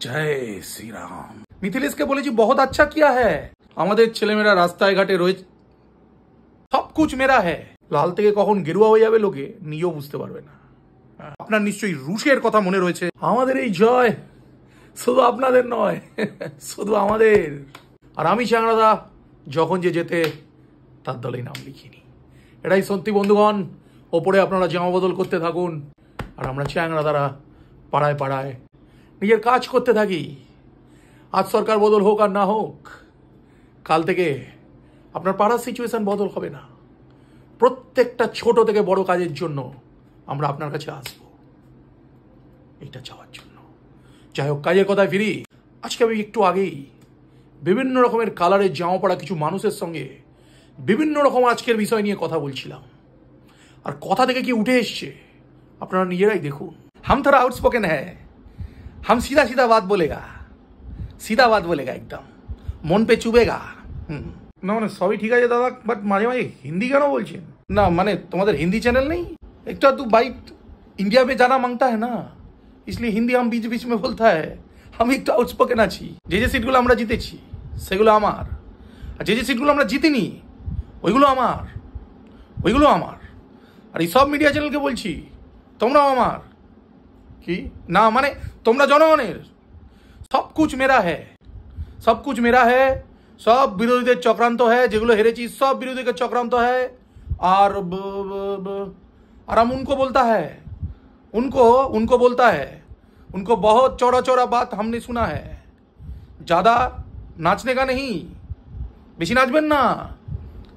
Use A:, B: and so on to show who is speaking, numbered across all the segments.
A: জয় শ্রীরাম। মিথিলেশকে বলেছি বহুত আচ্ছা কিয়া হ্যায়। আমাদের ছেলেমেয়েরা রাস্তায় ঘাটে রয়েছে, সব কুছ মেরা হ্যায়। লাল থেকে কখন গেরুয়া হয়ে যাবে লোকে নিজেও বুঝতে পারবে না। আপনার নিশ্চয়ই রুশের কথা মনে রয়েছে। আমাদের এই জয় শুধু আপনাদের নয়, শুধু আমাদের। আর আমি চ্যাংড়াদা যখন যে যেতে তার দলেই নাম লিখিনি। এটাই সত্যি বন্ধুগণ। ওপরে আপনারা জামা বদল করতে থাকুন আর আমরা চ্যাংড়াদারা পাড়ায় পাড়ায় নিজের কাজ করতে থাকি। আজ সরকার বদল হোক আর না হোক, কাল থেকে আপনার পাড়ার সিচুয়েশন বদল হবে না। প্রত্যেকটা ছোট থেকে বড় কাজের জন্য আমরা আপনার কাছে আসব, এটা চাওয়ার জন্য। যাই হোক, কাজের কথায় ফিরি। আজকে আমি একটু আগেই বিভিন্ন রকমের কালারের জামা পড়া কিছু মানুষের সঙ্গে বিভিন্ন রকম আজকের বিষয় নিয়ে কথা বলছিলাম। আর কথা থেকে কি উঠে এসছে আপনারা নিজেরাই দেখুন। हम थोड़ा आउटस्पोकन है, हम सीधा सीधा बात बोलेगा, सीधा बात बोलेगा, एकदम मन पे चुभेगा। না মানে সবই ঠিক আছে দাদা, বাট মাঝে মাঝে হিন্দি কেন বলছেন? না মানে তোমাদের হিন্দি চ্যানেল নেই? एक तो भाई इंडिया में जाना मांगता है ना, इसलिए हिंदी हम बीच बीच में बोलता है। हम একটু আউটস্পোকেন আছি। যে যে সিটগুলো আমরা জিতেছি সেগুলো আমার, আর যে যে সিটগুলো আমরা জিতিনি ওইগুলো আমার, ওইগুলো আমার। আর এই সব মিডিয়া চ্যানেলকে বলছি তোমরাও আমার। কি না মানে তোমরা জনগণের। সব কুছ মেরা হ্যায়, সব কুছ মেরা হ্যায়। সব বিরোধীদের চক্রান্ত হ্যায়, যেগুলো হেরেছি সব বিরোধীদের চক্রান্ত হ্যায়। আর हम उनको बोलता है, उनको बोलता है, उनको बहुत चौड़ा चौड़ा बात हमने सुना है। ज़्यादा नाचने का नहीं, বেশি নাচবেন না,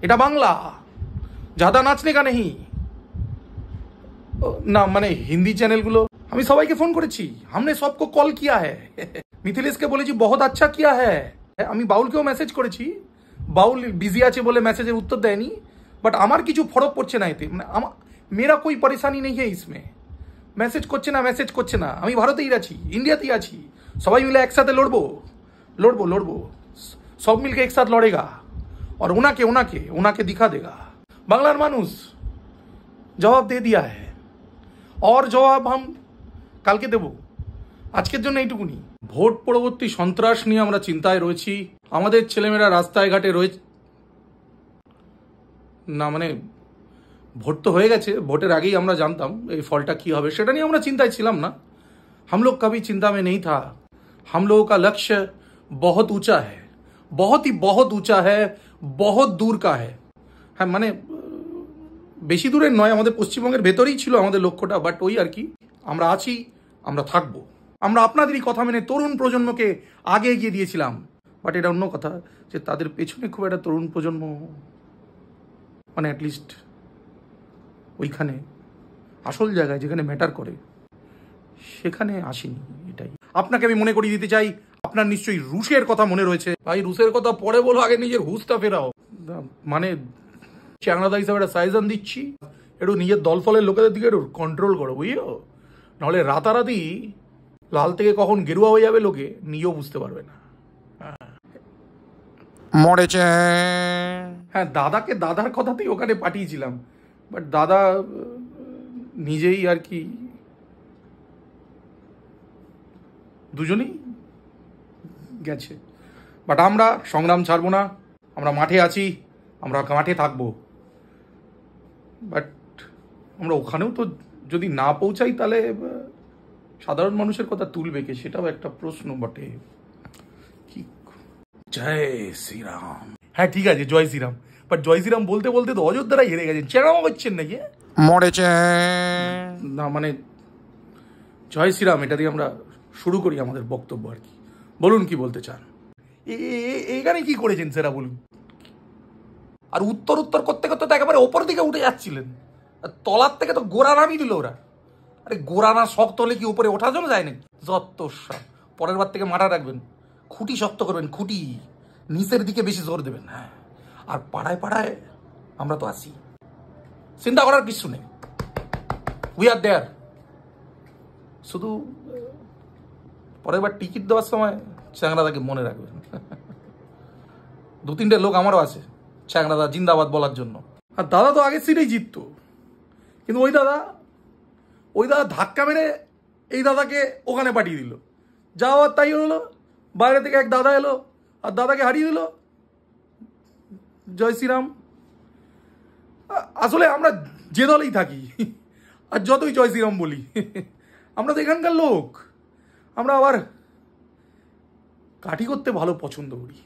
A: এটা বাংলা। ज़्यादा नाचने का नहीं। না মানে হিন্দি চ্যানেলগুলো আমি সবাইকে ফোন করেছি, हमने सबको कॉल किया है। মিথিলেশকে বলেছি बहुत अच्छा किया है। আমি বাউলকেও মেসেজ করেছি, বাউল বিজি আছে বলে মেসেজের উত্তর দেয়নি। বাট আমার কিছু ফরক পড়ছে না এতে, মানে মেরা কোই পরেশানি নেই হ্যাঁ ইসমে। মেসেজ করছে না, আমি ভারতেই আছি, ইন্ডিয়াতেই আছি। সবাই মিলে একসাথে লড়বো লড়বো লড়বো, সব মিলকে একসাথ লড়েগা और उनाके दिखा देगा। বাংলার মানুষ জবাব দিয়ে দিয়া হ্যাঁ, और জবাব हम কালকে দেব। আজকের জন্য এইটুকুনি। ভোট পরবর্তী সন্ত্রাস নিয়ে আমরা চিন্তায় রয়েছি। আমাদের ছেলেমেয়েরা রাস্তায় ঘাটে রয়েছে। না মানে ভোট তো হয়ে গেছে, ভোটের আগেই আমরা জানতাম এই ফলটা কি হবে, সেটা নিয়ে আমরা চিন্তায় ছিলাম না। हम लोग कभी चिंता में नहीं था। हम लोगों का लक्ष्य बहुत ऊंचा है, बहुत ही बहुत ऊंचा है, बहुत दूर का है। হ্যাঁ মানে বেশি দূরের নয়, আমাদের পশ্চিমবঙ্গের ভেতরেই ছিল আমাদের লক্ষ্যটা। বাট ওই আর কি, আমরা আছি, আমরা থাকবো। আমরা আপনাদেরই কথা মেনে তরুণ প্রজন্মকে আগে এগিয়ে দিয়েছিলাম। বাট এটা অন্য কথা যে তাদের পেছনে খুব একটা তরুণ প্রজন্ম মানে অ্যাটলিস্ট ওইখানে আসল জায়গায় যেখানে ম্যাটার করে সেখানে আসেনি। এটাই আপনাকে আমি মনে করিয়ে দিতে চাই। আপনার নিশ্চয়ই রুশের কথা মনে রয়েছে। ভাই রুশের কথা পরে বলো, আগে নিজের হুঁশটা ফেরাও। মানে চ্যাংড়াদা হিসাবে একটা সাইজন দিচ্ছি, একটু নিজের দল ফলের লোকেদের দিকে একটু কন্ট্রোল করো, বুঝলো? নাহলে রাতারাতি লাল থেকে কখন গেরুয়া হয়ে যাবে লোকে নিজেও বুঝতে পারবে না। মরেছে। হ্যাঁ দাদাকে দাদার কথাতেই ওখানে পাঠিয়েছিলাম, বাট দাদা নিজেই আর কি দুজনেই গেছে। বাট আমরা সংগ্রাম ছাড়বো না, আমরা মাঠে আছি, আমরা মাঠে থাকবো। বাট আমরা ওখানেও তো যদি না পৌঁছাই তাহলে সাধারণ মানুষের কথা তুলবে কে, সেটাও একটা প্রশ্ন বটে। কি জয় শ্রীরাম। হ্যাঁ ঠিক আছে জয় শ্রীরাম, বাট জয় শ্রীরাম বলতে বলতে তো অযোধ্যারাই হেরে গেছেন। চেরামা করছেন নাকি? মরেছে না মানে জয় শ্রীরাম, এটা দিয়ে আমরা শুরু করি আমাদের বক্তব্য আর কি। বলুন কি বলতে চান। এখানে কি করেছেন সেরা বলুন। আর উত্তর করতে করতে তো একেবারে ওপর দিকে উঠে যাচ্ছিলেন, তলার থেকে তো গোড়া নামিয়ে দিল ওরা। আরে গোড়া না শক্ত হলে কি উপরে ওঠা চলে যায় না? যত সব। পরের বার থেকে মাথা রাখবেন, খুঁটি শক্ত করবেন, খুঁটি নিচের দিকে বেশি জোর দেবেন। হ্যাঁ আর পাড়ায় পাড়ায় আমরা তো আছি, চিন্তা করার কিছু নেই। উই আর দেয়ার। শুধু পরের বার টিকিট দেওয়ার সময় চ্যাংড়াদাকে মনে রাখবেন। দু তিনটে লোক আমারও আছে চ্যাংড়াদা জিন্দাবাদ বলার জন্য। আর দাদা তো আগের সিটেই জিততো, কিন্তু ওই দাদা ধাক্কা মেরে এই দাদাকে ওখানে পাঠিয়ে দিল। যা হওয়ার তাই হলো। বাইরে থেকে এক দাদা এলো আর দাদাকে হারিয়ে দিল। জয় শ্রীরাম। আসলে আমরা যে দলেই থাকি আর যতই জয় শ্রীরাম বলি, আমরা তো এখানকার লোক, আমরা আবার কাঠি করতে ভালো পছন্দ করি,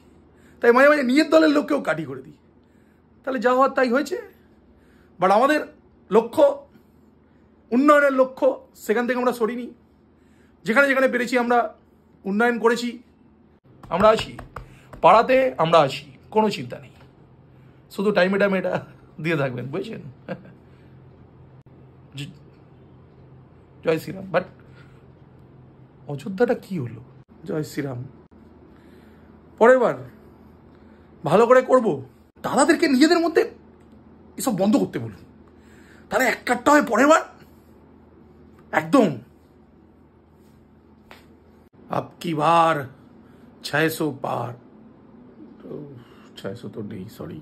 A: তাই মাঝে মাঝে নিজের দলের লোককেও কাঠি করে দিই। তাহলে যা হওয়ার তাই হয়েছে। বাট আমাদের লক্ষ্য, উন্নয়নের লক্ষ্য, সেখান থেকে আমরা সরিনি। যেখানে যেখানে পেরেছি আমরা উন্নয়ন করেছি। আমরা আছি পাড়াতে, আমরা আছি, কোনো চিন্তা নেই। শুধু টাইমে টাইমে এটা দিয়ে থাকবেন, বুঝছেন? জয় শ্রীরাম। বাট অযোধ্যাটা কি হলো? জয় শ্রীরাম। পরের বার ভালো করে করব। দাদাদেরকে নিজেদের মধ্যে এসব বন্ধ করতে বলুন, তাহলে এক কাটটা হয় পরের বার একদম। अब की बार 600 पार। 600 तो नहीं, सॉरी।